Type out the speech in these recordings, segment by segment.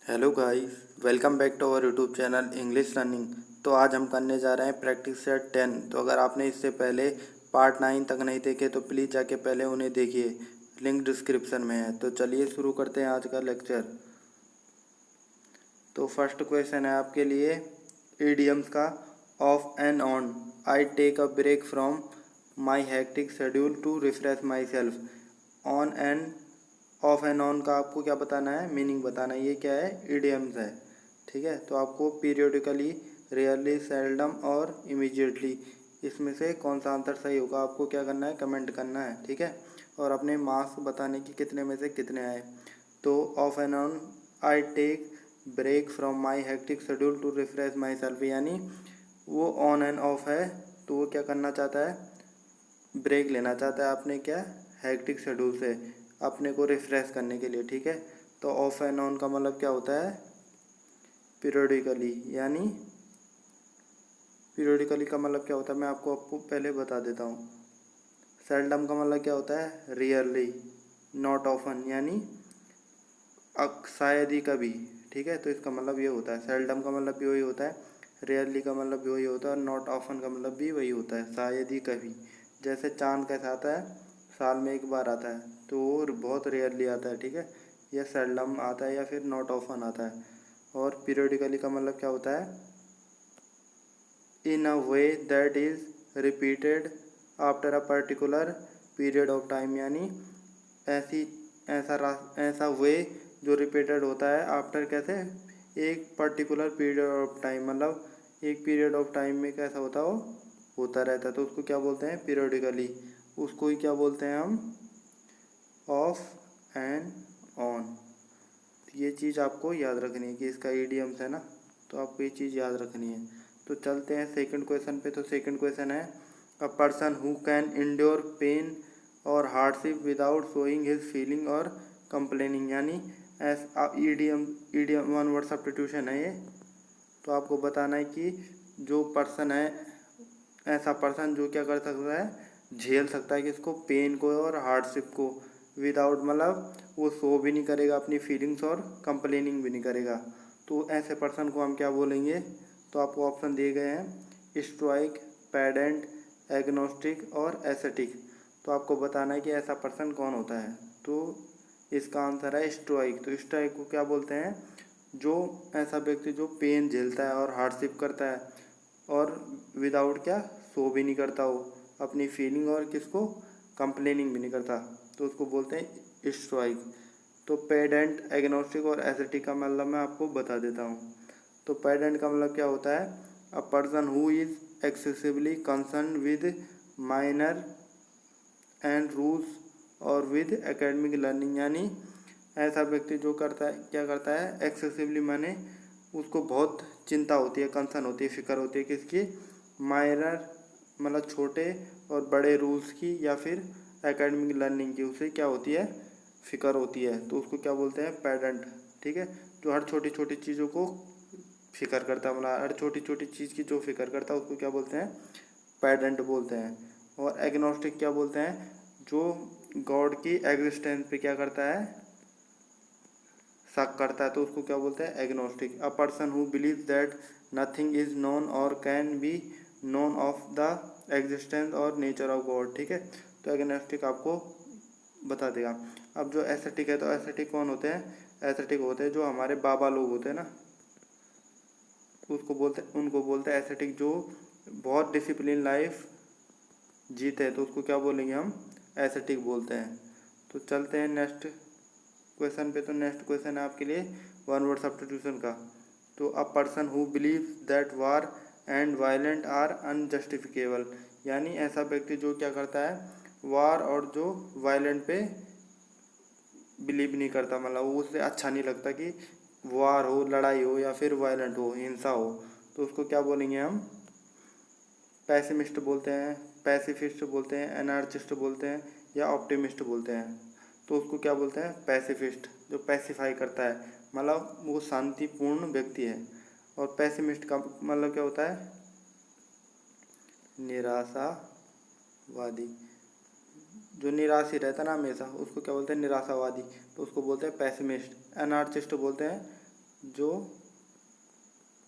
Hello guys, welcome back to our YouTube channel English learning. तो आज हम करने जा रहे हैं प्रैक्टिस सेट 10। तो अगर आपने इससे पहले पार्ट 9 तक नहीं देखे तो प्लीज़ जाके पहले उन्हें देखिए, लिंक डिस्क्रिप्शन में है। तो चलिए शुरू करते हैं आज का लेक्चर। तो फर्स्ट क्वेश्चन है आपके लिए इडियम्स का। Off and on, I take a break from my hectic schedule to refresh myself. On and off and on का आपको क्या बताना है, मीनिंग बताना है। ये क्या है, इडियम्स है। ठीक है, तो आपको पीरियोडिकली, रेयरली, सेल्डम और इमीडिएटली, इसमें से कौन सा आंसर सही होगा आपको क्या करना है, कमेंट करना है। ठीक है, और अपने मार्क्स बताने की कितने में से कितने आए। तो off and on, I take break from my hectic schedule to refresh myself, यानी वो ऑन एंड ऑफ है। तो वो क्या करना चाहता है, ब्रेक लेना चाहता है अपने क्या, हेक्टिक शेड्यूल से अपने को रिफ्रेश करने के लिए। ठीक है, तो ऑफ एंड ऑन का मतलब क्या होता है, पीरियोडिकली। यानी पीरियोडिकली का मतलब क्या होता है, मैं आपको पहले बता देता हूँ। सेल्डम का मतलब क्या होता है, रियरली, नॉट ऑफन, यानी शायद ही कभी। ठीक है, तो इसका मतलब ये होता है, सेल्डम का मतलब भी वही होता है, रेयरली का मतलब भी वही होता है, और नॉट ऑफन का मतलब भी वही होता है, शायद ही कभी। जैसे चांद कैसा आता है, साल में एक बार आता है, तो वो बहुत रेयरली आता है। ठीक है, या सेल्डम आता है या फिर नॉट ऑफन आता है। और पीरियोडिकली का मतलब क्या होता है, in a way that is repeated after a particular period of time, यानी ऐसी ऐसा वे जो रिपीटेड होता है आफ्टर कैसे, एक पर्टिकुलर पीरियड ऑफ टाइम, मतलब एक पीरियड ऑफ टाइम में कैसा होता हो, होता रहता है। तो उसको क्या बोलते हैं, पीरियोडिकली। उसको ही क्या बोलते हैं हम, ऑफ एंड ऑन। ये चीज़ आपको याद रखनी है कि इसका ईडियम्स है ना, तो आपको ये चीज़ याद रखनी है। तो चलते हैं सेकंड क्वेश्चन पे। तो सेकंड क्वेश्चन है, a person who can endure pain और hardship without showing his feeling और कंप्लेनिंग, यानी idiom, idiom one word substitution है ये। तो आपको बताना है कि जो पर्सन है, ऐसा पर्सन जो क्या कर सकता है, झेल सकता है किसको, पेन को और हार्डशिप को, विदाउट मतलब वो शो भी नहीं करेगा अपनी फीलिंग्स और कंप्लेनिंग भी नहीं करेगा। तो ऐसे पर्सन को हम क्या बोलेंगे। तो आपको ऑप्शन दिए गए हैं, स्टोइक, पैडेंट, एग्नोस्टिक और एसेटिक। तो आपको बताना है कि ऐसा पर्सन कौन होता है। तो इसका आंसर है स्टोइक। तो स्टोइक को क्या बोलते हैं, जो ऐसा व्यक्ति जो पेन झेलता है और हार्डशिप करता है और विदाउट क्या, सो भी नहीं करता हो अपनी फीलिंग और किसको, कंप्लेनिंग भी नहीं करता, तो उसको बोलते हैं स्टोइक। तो पेडेंट, एग्नोस्टिक और एसेटिक का मतलब मैं आपको बता देता हूँ। तो पेडेंट का मतलब क्या होता है, a person who is excessively concern with minor and rules और विद एकेडमिक लर्निंग, यानी ऐसा व्यक्ति जो करता है, क्या करता है, एक्सेसिवली माने उसको बहुत चिंता होती है, कंसर्न होती है, फिक्र होती है किसकी, माइनर मतलब छोटे और बड़े रूल्स की या फिर एकेडमिक लर्निंग की, उसे क्या होती है, फिक्र होती है। तो उसको क्या बोलते हैं, पेडेंट। ठीक है, जो हर छोटी छोटी चीज़ों को फिक्र करता है, मतलब हर छोटी छोटी चीज़ की जो फिक्र करता है उसको क्या बोलते हैं, पेडेंट बोलते हैं। और एग्नोस्टिक क्या बोलते हैं, जो गॉड की एग्जिस्टेंस पे क्या करता है, शक करता है, तो उसको क्या बोलते हैं, agnostic. A person who believe that nothing is known और can be known of the existence और नेचर ऑफ गॉड। ठीक है, तो एग्नोस्टिक आपको बता देगा। अब जो एस्थेटिक है, तो एस्थेटिक कौन होते हैं, एस्थेटिक होते हैं जो हमारे बाबा लोग होते हैं ना, उसको बोलते हैं, उनको बोलते हैं एस्थेटिक, जो बहुत डिसिप्लिन लाइफ जीते हैं, तो उसको क्या बोलेंगे हम, एस्थेटिक बोलते हैं। तो चलते हैं नेक्स्ट क्वेश्चन पे। तो नेक्स्ट क्वेश्चन है आपके लिए वन वर्ड सब्स्टिट्यूशन का। तो a person who believe that war and violent are unjustifiable, यानी ऐसा व्यक्ति जो क्या करता है, वार और जो वायलेंट पे बिलीव नहीं करता, मतलब वो उसे अच्छा नहीं लगता कि वार हो, लड़ाई हो या फिर वायलेंट हो, हिंसा हो, तो उसको क्या बोलेंगे हम, पैसिमिस्ट बोलते हैं, पैसिफिस्ट बोलते हैं, एनार्चिस्ट बोलते हैं या ऑप्टिमिस्ट बोलते हैं। तो उसको क्या बोलते हैं, पैसिफिस्ट, जो पैसिफाई करता है, मतलब वो शांतिपूर्ण व्यक्ति है। और पैसिमिस्ट का मतलब क्या होता है, निराशावादी, जो निराश ही रहता है ना हमेशा, उसको क्या बोलते हैं, निराशावादी, तो उसको बोलते हैं पैसिमिस्ट। एनार्चिस्ट बोलते हैं जो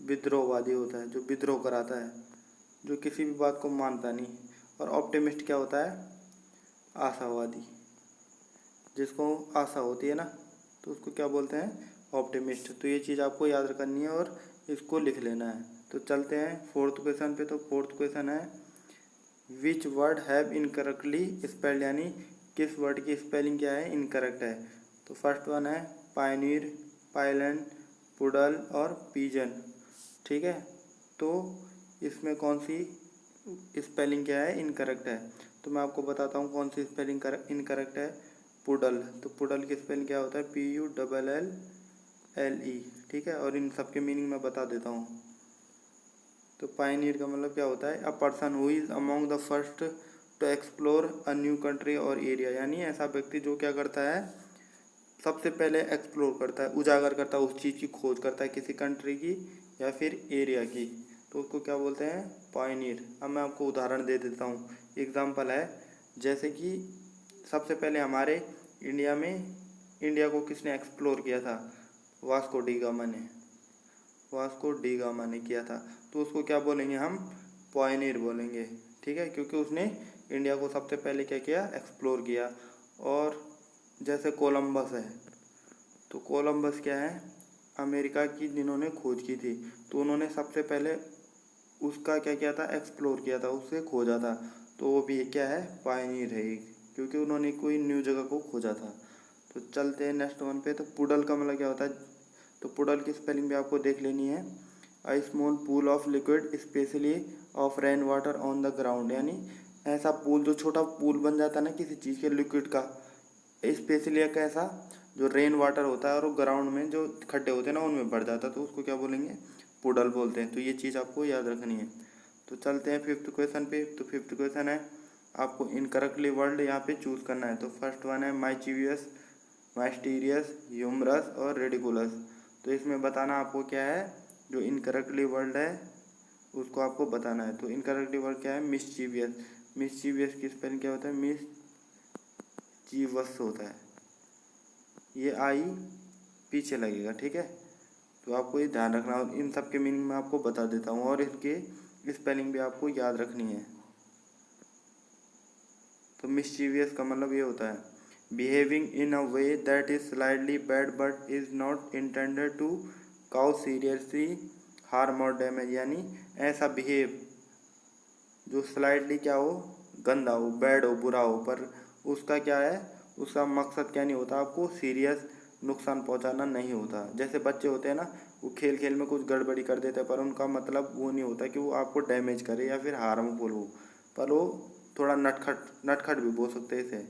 विद्रोहवादी होता है, जो विद्रोह कराता है, जो किसी भी बात को मानता नहीं। और ऑप्टिमिस्ट क्या होता है? आशावादी, जिसको आशा होती है ना, तो उसको क्या बोलते हैं? ऑप्टिमिस्ट। तो ये चीज़ आपको याद रखनी है और इसको लिख लेना है। तो चलते हैं फोर्थ क्वेश्चन पे। तो फोर्थ क्वेश्चन है which word have incorrectly spelled, यानी किस वर्ड की स्पेलिंग क्या है? इनकरेक्ट है। तो फर्स्ट वन है पायनियर, पायलैंड, पुडल और पीजन। ठीक है, तो इसमें कौन सी स्पेलिंग क्या है? इनकरेक्ट है। तो मैं आपको बताता हूँ कौन सी स्पेलिंग इनकरेक्ट है। पुडल, तो पुडल की स्पेलिंग क्या होता है? PULLLE। ठीक है, और इन सब के मीनिंग मैं बता देता हूँ। तो पायनियर का मतलब क्या होता है? A person who is among the first to explore a new country और एरिया, यानी ऐसा व्यक्ति जो क्या करता है? सबसे पहले एक्सप्लोर करता है, उजागर करता है, उस चीज़ की खोज करता है, किसी कंट्री की या फिर एरिया की, तो उसको क्या बोलते हैं? पायनियर। अब मैं आपको उदाहरण दे देता हूँ। एग्जाम्पल है, जैसे कि सबसे पहले हमारे इंडिया में, इंडिया को किसने एक्सप्लोर किया था? वास्को डी गामा ने। वास्को डी गामा ने किया था, तो उसको क्या बोलेंगे हम? पायनियर बोलेंगे। ठीक है, क्योंकि उसने इंडिया को सबसे पहले क्या किया? एक्सप्लोर किया। और जैसे कोलंबस है, तो कोलंबस क्या है? अमेरिका की जिन्होंने खोज की थी, तो उन्होंने सबसे पहले उसका क्या किया था? एक्सप्लोर किया था, उससे खोजा था। तो वो भी क्या है? पायनियर है एक, क्योंकि उन्होंने कोई न्यू जगह को खोजा था। तो चलते हैं नेक्स्ट वन पे। तो पुडल का मतलब क्या होता है? तो पुडल की स्पेलिंग भी आपको देख लेनी है। A small pool of liquid specially of rain water on the ground, यानी ऐसा पूल, जो छोटा पूल बन जाता है ना किसी चीज़ के लिक्विड का, स्पेशली एक ऐसा जो रेन वाटर होता है और वो ग्राउंड में जो खड्डे होते हैं ना उनमें भर जाता है, तो उसको क्या बोलेंगे? पुडल बोलते हैं। तो ये चीज़ आपको याद रखनी है। तो चलते हैं फिफ्थ क्वेश्चन पे। तो फिफ्थ क्वेश्चन है आपको इनकरेक्टली वर्ड यहाँ पे चूज करना है। तो फर्स्ट वन है माइचीवियस, माइस्टीरियस, ह्यूमरस और रेडिकुलस। तो इसमें बताना आपको क्या है? जो इनकरेक्टली वर्ड है उसको आपको बताना है। तो इनकरेक्टली वर्ड क्या है? मिस्चीवियस। मिस्चीवियस की स्पेलिंग क्या होता है? मिस्चीवस होता है, ये आई पीछे लगेगा। ठीक है, तो आपको ये ध्यान रखना। और इन सब के मीनिंग मैं आपको बता देता हूँ और इनके स्पेलिंग भी आपको याद रखनी है। तो मिस्चीवियस का मतलब ये होता है behaving in a way that is slightly bad but is not intended to cause seriously harm और डैमेज, यानी ऐसा बिहेव जो स्लाइटली क्या हो? गंदा हो, बैड हो, बुरा हो, पर उसका क्या है? उसका मकसद क्या नहीं होता? आपको सीरियस नुकसान पहुंचाना नहीं होता। जैसे बच्चे होते हैं ना, वो खेल खेल में कुछ गड़बड़ी कर देते हैं, पर उनका मतलब वो नहीं होता कि वो आपको डैमेज करे या फिर हार्मफुल हो, पर वो थोड़ा नटखट, नटखट भी बोल सकते हैं इसे।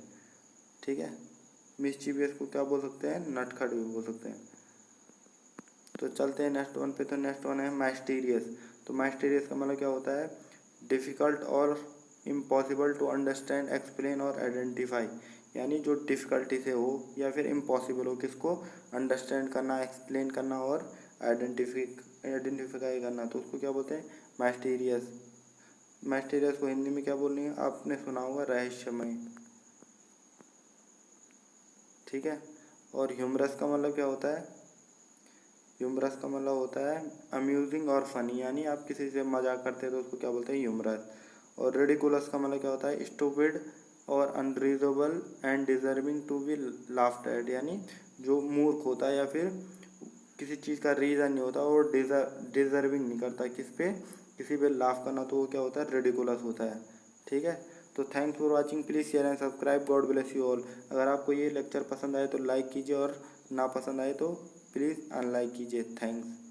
ठीक है, मिस्चीवियस को क्या बोल सकते हैं? नटखट भी बोल सकते हैं। तो चलते हैं नेक्स्ट वन पे। तो नेक्स्ट वन है माइस्टीरियस। तो माइस्टीरियस का मतलब क्या होता है? डिफ़िकल्ट और इम्पॉसिबल टू अंडरस्टैंड, एक्सप्लेन और आइडेंटिफाई, यानी जो डिफ़िकल्टी से हो या फिर इम्पॉसिबल हो, किसको? अंडरस्टैंड करना, एक्सप्लेन करना और आइडेंटिफाई करना, तो उसको क्या बोलते हैं? माइस्टीरियस। माइस्टीरियस को हिंदी में क्या बोलनी है? आपने सुना होगा रहस्यमय। ठीक है, और ह्यूमरस का मतलब क्या होता है? ह्यूमरस का मतलब होता है अम्यूजिंग और फनी, यानी आप किसी से मजाक करते हैं तो उसको क्या बोलते हैं? ह्यूमरस। और रेडिकुलस का मतलब क्या होता है? स्टूपिड और unreasonable and deserving to be laughed at, यानी जो मूर्ख होता है या फिर किसी चीज़ का रीज़न नहीं होता और डिजर्विंग नहीं करता किस पे? किसी पे लाफ करना, तो वो क्या होता है? रेडिकुलस होता है। ठीक है, तो thanks for watching, please share and subscribe, God bless you all. अगर आपको ये लेक्चर पसंद आए तो लाइक कीजिए और ना पसंद आए तो प्लीज़ अनलाइक कीजिए। थैंक्स।